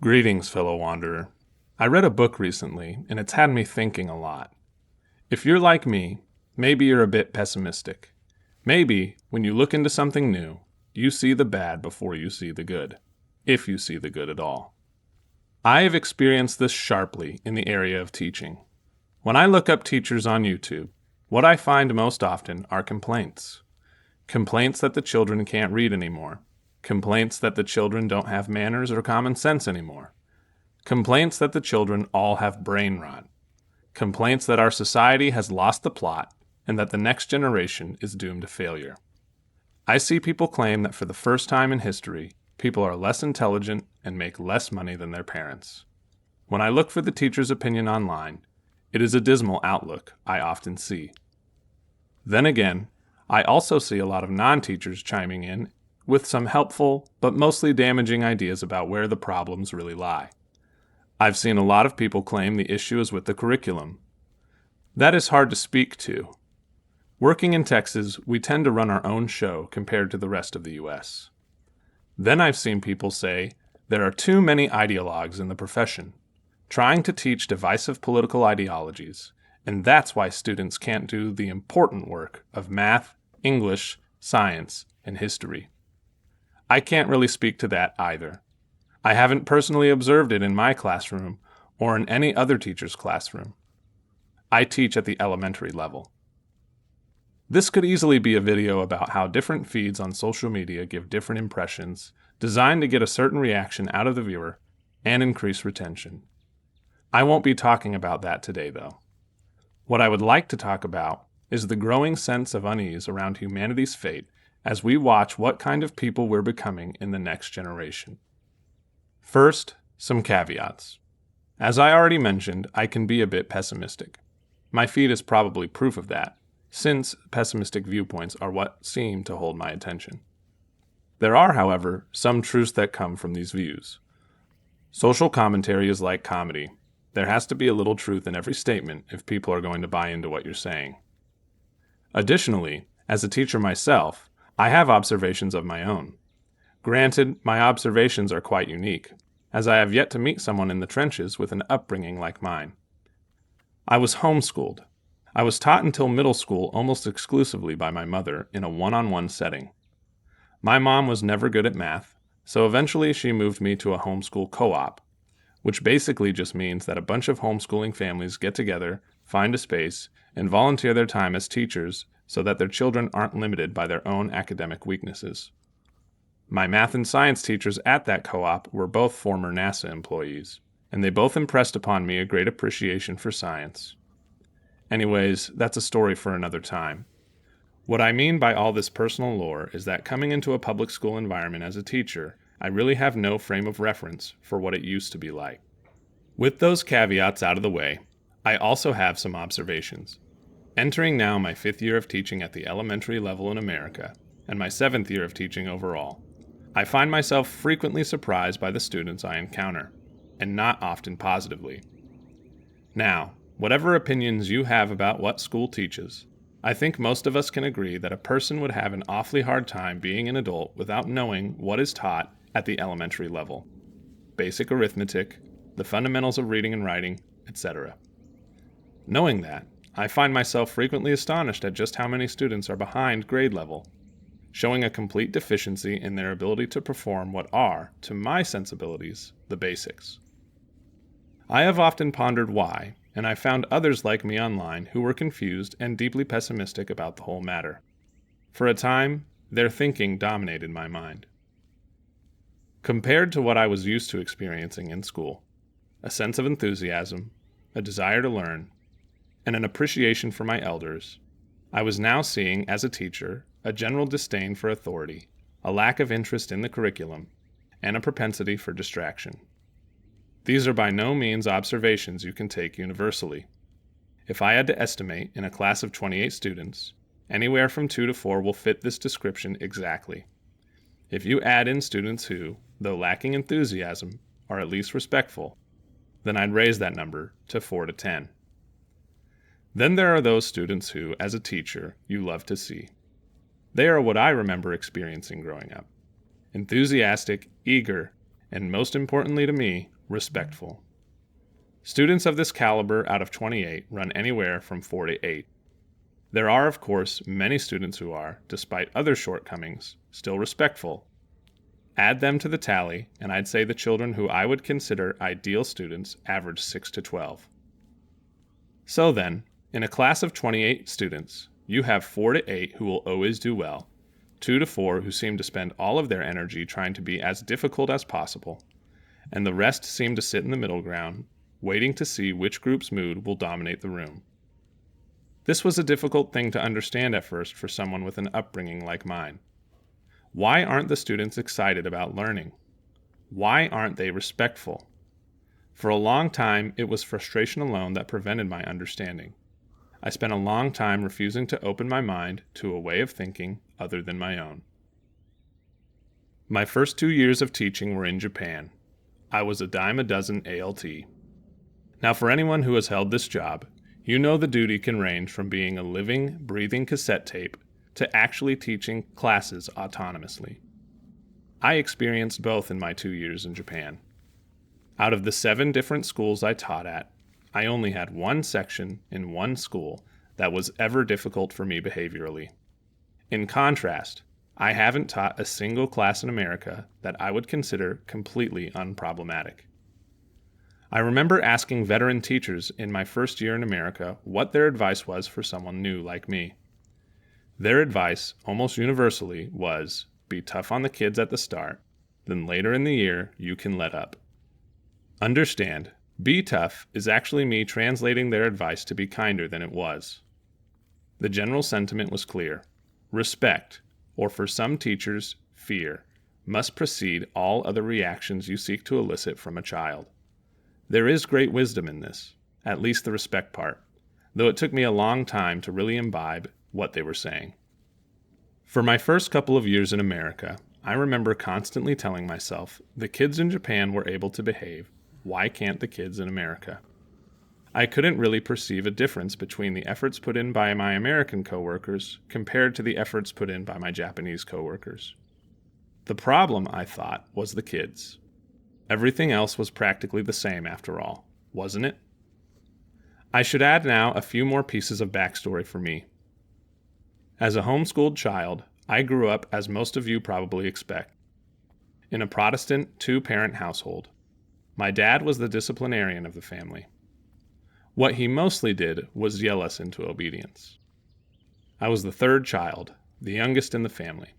Greetings, fellow wanderer. I read a book recently, and it's had me thinking a lot. If you're like me, maybe you're a bit pessimistic. Maybe, when you look into something new, you see the bad before you see the good, if you see the good at all. I have experienced this sharply in the area of teaching. When I look up teachers on YouTube, what I find most often are complaints. Complaints that the children can't read anymore. Complaints that the children don't have manners or common sense anymore. Complaints that the children all have brain rot. Complaints that our society has lost the plot and that the next generation is doomed to failure. I see people claim that for the first time in history, people are less intelligent and make less money than their parents. When I look for the teacher's opinion online, it is a dismal outlook I often see. Then again, I also see a lot of non-teachers chiming in with some helpful but mostly damaging ideas about where the problems really lie. I've seen a lot of people claim the issue is with the curriculum. That is hard to speak to. Working in Texas, we tend to run our own show compared to the rest of the U.S. Then I've seen people say there are too many ideologues in the profession, trying to teach divisive political ideologies, and that's why students can't do the important work of math, English, science, and history. I can't really speak to that either. I haven't personally observed it in my classroom or in any other teacher's classroom. I teach at the elementary level. This could easily be a video about how different feeds on social media give different impressions, designed to get a certain reaction out of the viewer and increase retention. I won't be talking about that today, though. What I would like to talk about is the growing sense of unease around humanity's fate as we watch what kind of people we're becoming in the next generation. First, some caveats. As I already mentioned, I can be a bit pessimistic. My feed is probably proof of that, since pessimistic viewpoints are what seem to hold my attention. There are, however, some truths that come from these views. Social commentary is like comedy. There has to be a little truth in every statement if people are going to buy into what you're saying. Additionally, as a teacher myself, I have observations of my own. Granted, my observations are quite unique, as I have yet to meet someone in the trenches with an upbringing like mine. I was homeschooled. I was taught until middle school almost exclusively by my mother in a one-on-one setting. My mom was never good at math, so eventually she moved me to a homeschool co-op, which basically just means that a bunch of homeschooling families get together, find a space, and volunteer their time as teachers so that their children aren't limited by their own academic weaknesses. My math and science teachers at that co-op were both former NASA employees, and they both impressed upon me a great appreciation for science. Anyways, that's a story for another time. What I mean by all this personal lore is that coming into a public school environment as a teacher, I really have no frame of reference for what it used to be like. With those caveats out of the way, I also have some observations. Entering now my 5th year of teaching at the elementary level in America, and my 7th year of teaching overall, I find myself frequently surprised by the students I encounter, and not often positively. Now, whatever opinions you have about what school teaches, I think most of us can agree that a person would have an awfully hard time being an adult without knowing what is taught at the elementary level. Basic arithmetic, the fundamentals of reading and writing, etc. Knowing that, I find myself frequently astonished at just how many students are behind grade level, showing a complete deficiency in their ability to perform what are, to my sensibilities, the basics. I have often pondered why, and I found others like me online who were confused and deeply pessimistic about the whole matter. For a time, their thinking dominated my mind. Compared to what I was used to experiencing in school, a sense of enthusiasm, a desire to learn, and an appreciation for my elders, I was now seeing as a teacher a general disdain for authority, a lack of interest in the curriculum, and a propensity for distraction. These are by no means observations you can take universally. If I had to estimate in a class of 28 students, anywhere from 2 to 4 will fit this description exactly. If you add in students who, though lacking enthusiasm, are at least respectful, then I'd raise that number to 4 to 10. Then there are those students who, as a teacher, you love to see. They are what I remember experiencing growing up. Enthusiastic, eager, and most importantly to me, respectful. Students of this caliber out of 28 run anywhere from 4 to 8. There are, of course, many students who are, despite other shortcomings, still respectful. Add them to the tally, and I'd say the children who I would consider ideal students average 6 to 12. So then, in a class of 28 students, you have 4 to 8 who will always do well, 2 to 4 who seem to spend all of their energy trying to be as difficult as possible, and the rest seem to sit in the middle ground, waiting to see which group's mood will dominate the room. This was a difficult thing to understand at first for someone with an upbringing like mine. Why aren't the students excited about learning? Why aren't they respectful? For a long time, it was frustration alone that prevented my understanding. I spent a long time refusing to open my mind to a way of thinking other than my own. My first 2 years of teaching were in Japan. I was a dime a dozen ALT. Now, for anyone who has held this job, you know the duty can range from being a living, breathing cassette tape to actually teaching classes autonomously. I experienced both in my 2 years in Japan. Out of the 7 different schools I taught at, I only had one section in one school that was ever difficult for me behaviorally. In contrast, I haven't taught a single class in America that I would consider completely unproblematic. I remember asking veteran teachers in my first year in America what their advice was for someone new like me. Their advice, almost universally, was, be tough on the kids at the start, then later in the year you can let up. Understand, be tough is actually me translating their advice to be kinder than it was. The general sentiment was clear. Respect, or for some teachers, fear, must precede all other reactions you seek to elicit from a child. There is great wisdom in this, at least the respect part, though it took me a long time to really imbibe what they were saying. For my first couple of years in America, I remember constantly telling myself, the kids in Japan were able to behave, why can't the kids in America? I couldn't really perceive a difference between the efforts put in by my American coworkers compared to the efforts put in by my Japanese coworkers. The problem, I thought, was the kids. Everything else was practically the same after all, wasn't it? I should add now a few more pieces of backstory for me. As a homeschooled child, I grew up as most of you probably expect, in a Protestant 2-parent household. My dad was the disciplinarian of the family. What he mostly did was yell us into obedience. I was the 3rd child, the youngest in the family,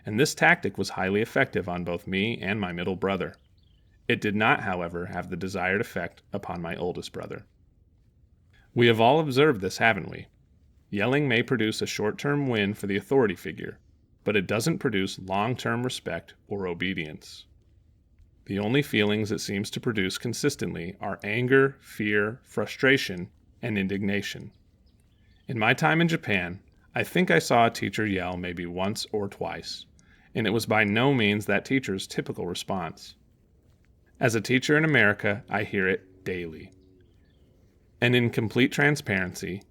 and this tactic was highly effective on both me and my middle brother. It did not, however, have the desired effect upon my oldest brother. We have all observed this, haven't we? Yelling may produce a short-term win for the authority figure, but it doesn't produce long-term respect or obedience. The only feelings it seems to produce consistently are anger, fear, frustration, and indignation. In my time in Japan, I think I saw a teacher yell maybe once or twice, and it was by no means that teacher's typical response. As a teacher in America, I hear it daily. And in complete transparency,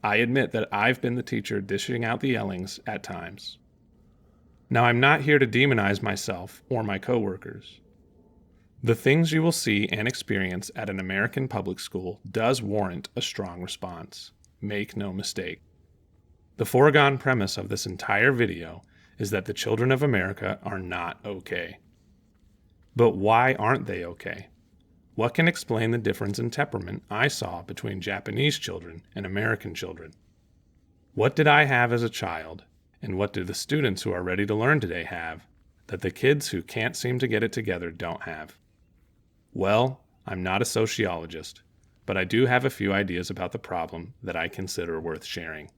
I admit that I've been the teacher dishing out the yellings at times. Now, I'm not here to demonize myself or my coworkers. The things you will see and experience at an American public school does warrant a strong response. Make no mistake. The foregone premise of this entire video is that the children of America are not okay. But why aren't they okay? What can explain the difference in temperament I saw between Japanese children and American children? What did I have as a child, and what do the students who are ready to learn today have that the kids who can't seem to get it together don't have? Well, I'm not a sociologist, but I do have a few ideas about the problem that I consider worth sharing.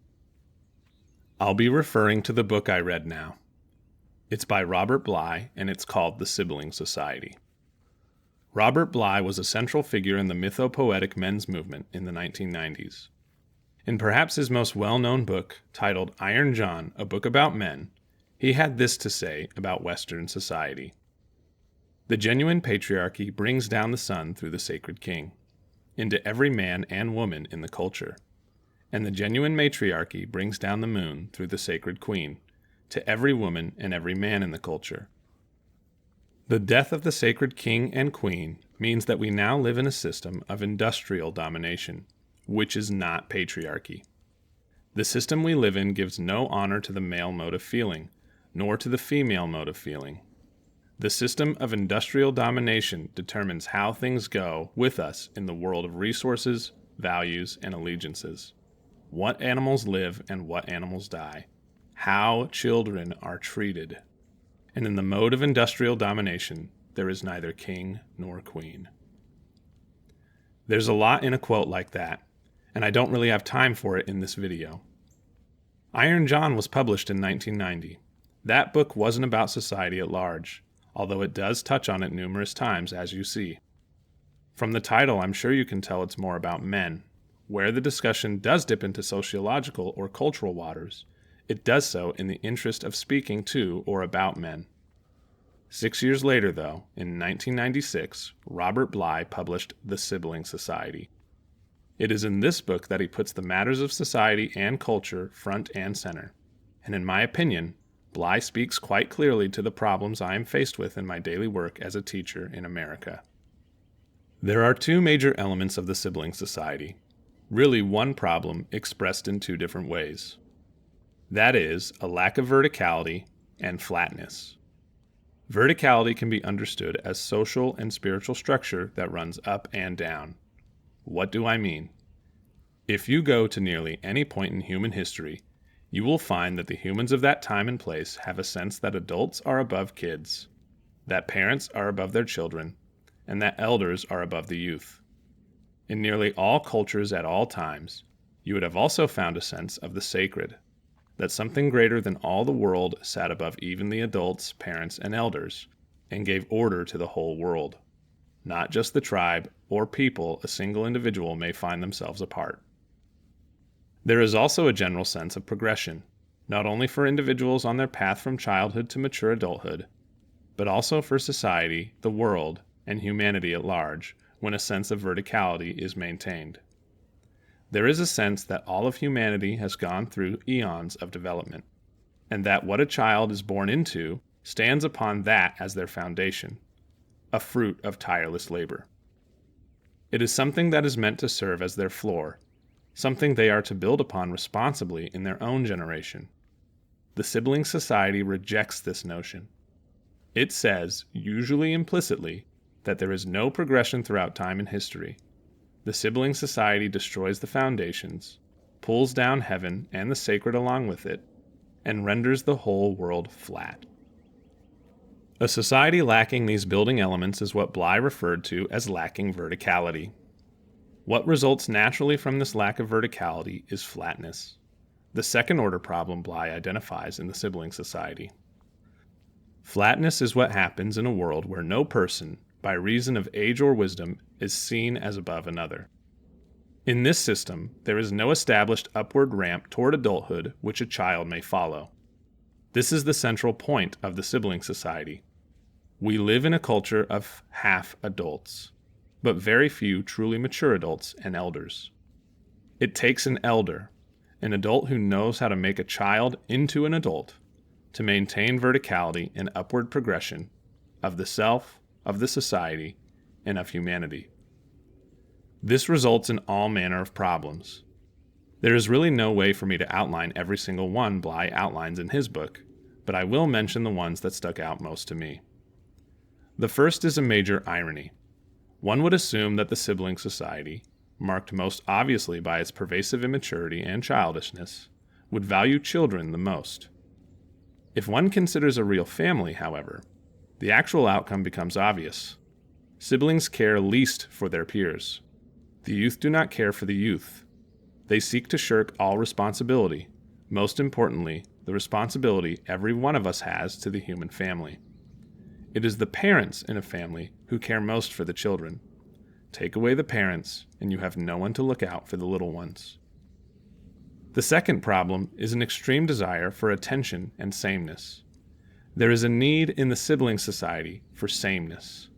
I'll be referring to the book I read now. It's by Robert Bly, and it's called The Sibling Society. Robert Bly was a central figure in the mythopoetic men's movement in the 1990s. In perhaps his most well-known book, titled Iron John, A Book About Men, he had this to say about Western society. The genuine patriarchy brings down the sun through the sacred king, into every man and woman in the culture, and the genuine matriarchy brings down the moon through the sacred queen, to every woman and every man in the culture. The death of the sacred king and queen means that we now live in a system of industrial domination, which is not patriarchy. The system we live in gives no honor to the male mode of feeling, nor to the female mode of feeling. The system of industrial domination determines how things go with us in the world of resources, values, and allegiances. What animals live and what animals die. How children are treated. And in the mode of industrial domination, there is neither king nor queen. There's a lot in a quote like that, and I don't really have time for it in this video. Iron John was published in 1990. That book wasn't about society at large, although it does touch on it numerous times, as you see. From the title, I'm sure you can tell it's more about men. Where the discussion does dip into sociological or cultural waters, it does so in the interest of speaking to or about men. 6 years later, though, in 1996, Robert Bly published The Sibling Society. It is in this book that he puts the matters of society and culture front and center. And in my opinion, Bly speaks quite clearly to the problems I am faced with in my daily work as a teacher in America. There are two major elements of the Sibling Society. Really one problem expressed in two different ways. That is, a lack of verticality and flatness. Verticality can be understood as social and spiritual structure that runs up and down. What do I mean? If you go to nearly any point in human history, you will find that the humans of that time and place have a sense that adults are above kids, that parents are above their children, and that elders are above the youth. In nearly all cultures at all times, you would have also found a sense of the sacred, that something greater than all the world sat above even the adults, parents, and elders, and gave order to the whole world, not just the tribe or people a single individual may find themselves a part. There is also a general sense of progression, not only for individuals on their path from childhood to mature adulthood, but also for society, the world, and humanity at large, when a sense of verticality is maintained. There is a sense that all of humanity has gone through eons of development, and that what a child is born into stands upon that as their foundation, a fruit of tireless labor. It is something that is meant to serve as their floor, something they are to build upon responsibly in their own generation. The Sibling Society rejects this notion. It says, usually implicitly, that there is no progression throughout time and history. The Sibling Society destroys the foundations, pulls down heaven and the sacred along with it, and renders the whole world flat. A society lacking these building elements is what Bly referred to as lacking verticality. What results naturally from this lack of verticality is flatness, the second-order problem Bly identifies in the Sibling Society. Flatness is what happens in a world where no person, by reason of age or wisdom, is seen as above another. In this system, there is no established upward ramp toward adulthood which a child may follow. This is the central point of the Sibling Society. We live in a culture of half adults, but very few truly mature adults and elders. It takes an elder, an adult who knows how to make a child into an adult, to maintain verticality and upward progression of the self, of the society, and of humanity. This results in all manner of problems. There is really no way for me to outline every single one Bly outlines in his book, but I will mention the ones that stuck out most to me. The first is a major irony. One would assume that the Sibling Society, marked most obviously by its pervasive immaturity and childishness, would value children the most. If one considers a real family, however, the actual outcome becomes obvious. Siblings care least for their peers. The youth do not care for the youth. They seek to shirk all responsibility, most importantly, the responsibility every one of us has to the human family. It is the parents in a family who care most for the children. Take away the parents, and you have no one to look out for the little ones. The second problem is an extreme desire for attention and sameness. There is a need in the Sibling Society for sameness.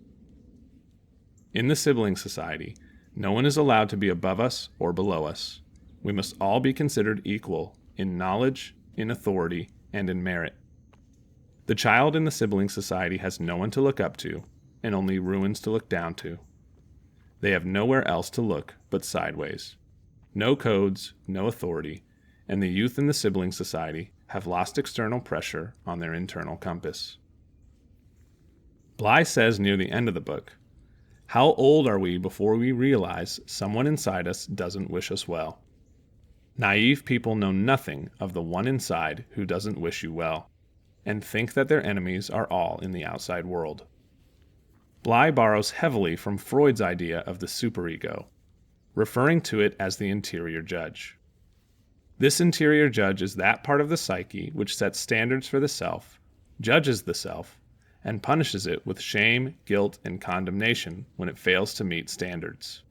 In the Sibling Society, no one is allowed to be above us or below us. We must all be considered equal in knowledge, in authority, and in merit. The child in the Sibling Society has no one to look up to, and only ruins to look down to. They have nowhere else to look but sideways. No codes, no authority, and the youth in the Sibling Society have lost external pressure on their internal compass. Bly says near the end of the book, "How old are we before we realize someone inside us doesn't wish us well? Naive people know nothing of the one inside who doesn't wish you well, and think that their enemies are all in the outside world." Bly borrows heavily from Freud's idea of the superego, referring to it as the interior judge. This interior judge is that part of the psyche which sets standards for the self, judges the self, and punishes it with shame, guilt, and condemnation when it fails to meet standards.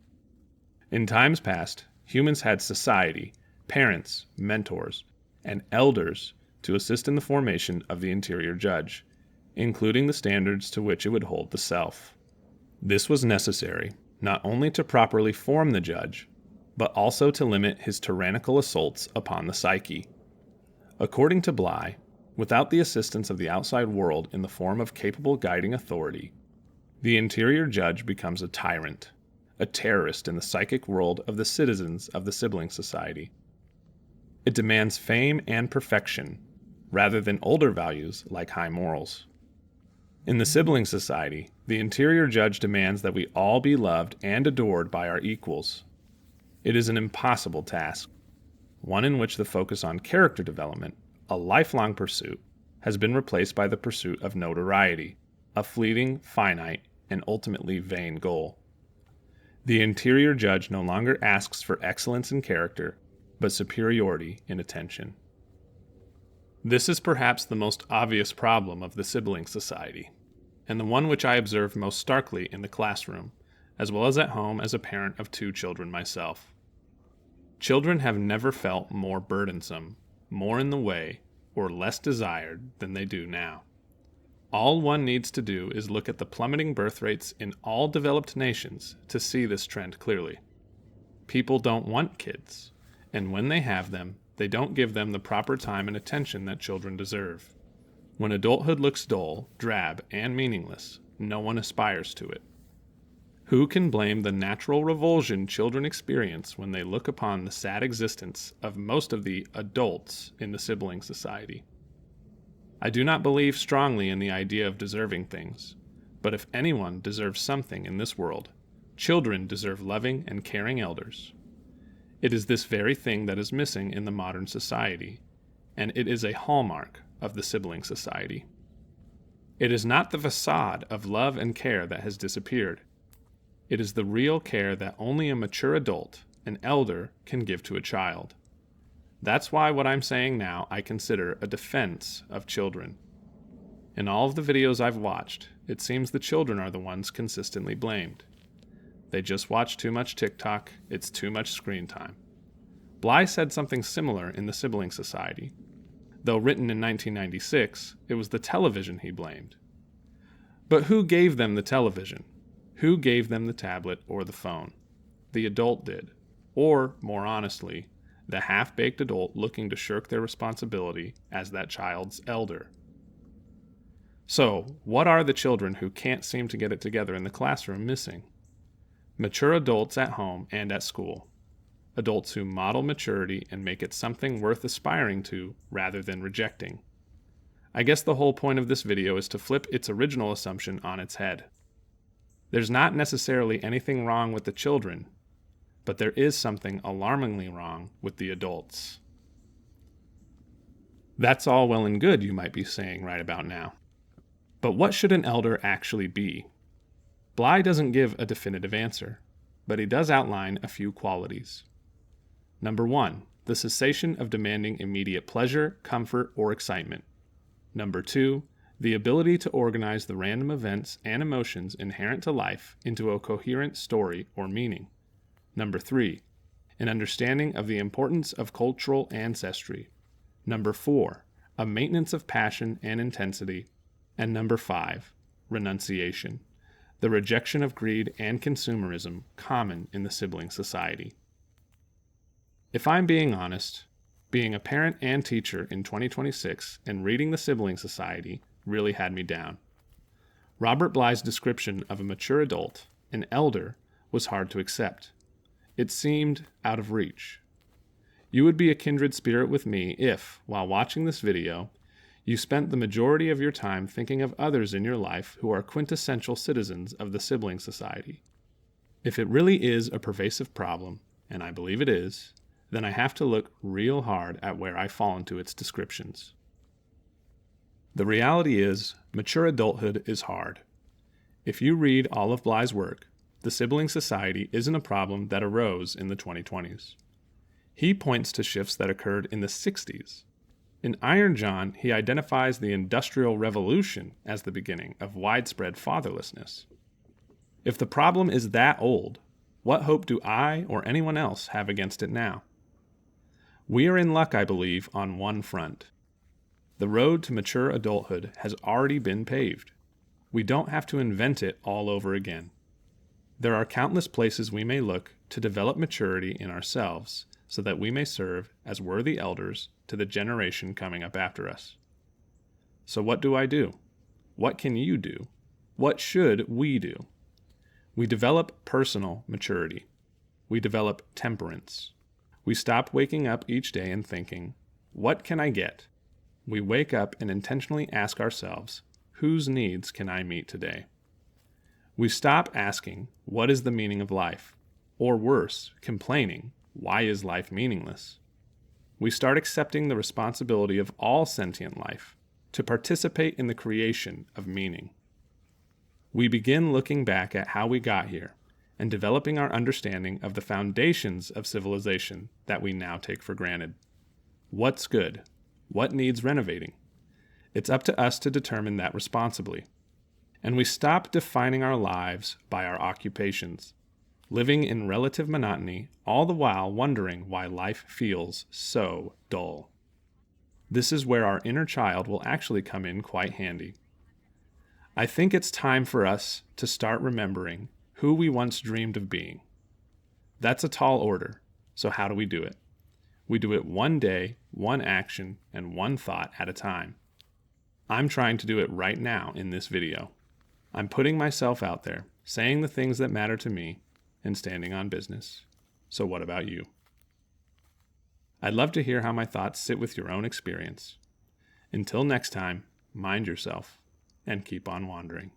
In times past, humans had society, parents, mentors, and elders to assist in the formation of the interior judge, including the standards to which it would hold the self. This was necessary not only to properly form the judge, but also to limit his tyrannical assaults upon the psyche. According to Bly, without the assistance of the outside world in the form of capable guiding authority, the interior judge becomes a tyrant, a terrorist in the psychic world of the citizens of the Sibling Society. It demands fame and perfection, rather than older values like high morals. In the Sibling Society, the interior judge demands that we all be loved and adored by our equals. It is an impossible task, one in which the focus on character development, a lifelong pursuit, has been replaced by the pursuit of notoriety, a fleeting, finite, and ultimately vain goal. The interior judge no longer asks for excellence in character, but superiority in attention. This is perhaps the most obvious problem of the Sibling Society, and the one which I observe most starkly in the classroom, as well as at home as a parent of 2 children myself. Children have never felt more burdensome, more in the way, or less desired than they do now. All one needs to do is look at the plummeting birth rates in all developed nations to see this trend clearly. People don't want kids, and when they have them, they don't give them the proper time and attention that children deserve. When adulthood looks dull, drab, and meaningless, no one aspires to it. Who can blame the natural revulsion children experience when they look upon the sad existence of most of the adults in the Sibling Society? I do not believe strongly in the idea of deserving things, but if anyone deserves something in this world, children deserve loving and caring elders. It is this very thing that is missing in the modern society, and it is a hallmark of the Sibling Society. It is not the facade of love and care that has disappeared. It is the real care that only a mature adult, an elder, can give to a child. That's why what I'm saying now I consider a defense of children. In all of the videos I've watched, it seems the children are the ones consistently blamed. They just watch too much TikTok, it's too much screen time. Bly said something similar in the Sibling Society. Though written in 1996, it was the television he blamed. But who gave them the television? Who gave them the tablet or the phone? The adult did. Or, more honestly, the half-baked adult looking to shirk their responsibility as that child's elder. So, what are the children who can't seem to get it together in the classroom missing? Mature adults at home and at school. Adults who model maturity and make it something worth aspiring to rather than rejecting. I guess the whole point of this video is to flip its original assumption on its head. There's not necessarily anything wrong with the children, but there is something alarmingly wrong with the adults. That's all well and good, you might be saying right about now. But what should an elder actually be? Bly doesn't give a definitive answer, but he does outline a few qualities. Number 1, the cessation of demanding immediate pleasure, comfort, or excitement. Number 2, the ability to organize the random events and emotions inherent to life into a coherent story or meaning. Number 3, an understanding of the importance of cultural ancestry. Number 4, a maintenance of passion and intensity. And number 5, renunciation, the rejection of greed and consumerism common in the Sibling Society. If I'm being honest, being a parent and teacher in 2026 and reading the Sibling Society really had me down. Robert Bly's description of a mature adult, an elder, was hard to accept. It seemed out of reach. You would be a kindred spirit with me if, while watching this video, you spent the majority of your time thinking of others in your life who are quintessential citizens of the Sibling Society. If it really is a pervasive problem, and I believe it is, then I have to look real hard at where I fall into its descriptions. The reality is, mature adulthood is hard. If you read all of Bly's work, the Sibling Society isn't a problem that arose in the 2020s. He points to shifts that occurred in the 60s. In Iron John, he identifies the Industrial Revolution as the beginning of widespread fatherlessness. If the problem is that old, what hope do I or anyone else have against it now? We are in luck, I believe, on one front. The road to mature adulthood has already been paved. We don't have to invent it all over again. There are countless places we may look to develop maturity in ourselves so that we may serve as worthy elders to the generation coming up after us. So what do I do? What can you do? What should we do? We develop personal maturity. We develop temperance. We stop waking up each day and thinking, what can I get? We wake up and intentionally ask ourselves, whose needs can I meet today? We stop asking, what is the meaning of life? Or worse, complaining, why is life meaningless? We start accepting the responsibility of all sentient life to participate in the creation of meaning. We begin looking back at how we got here and developing our understanding of the foundations of civilization that we now take for granted. What's good? What needs renovating? It's up to us to determine that responsibly. And we stop defining our lives by our occupations, living in relative monotony, all the while wondering why life feels so dull. This is where our inner child will actually come in quite handy. I think it's time for us to start remembering who we once dreamed of being. That's a tall order, so how do we do it? We do it one day, one action, and one thought at a time. I'm trying to do it right now in this video. I'm putting myself out there, saying the things that matter to me, and standing on business. So what about you? I'd love to hear how my thoughts sit with your own experience. Until next time, mind yourself and keep on wandering.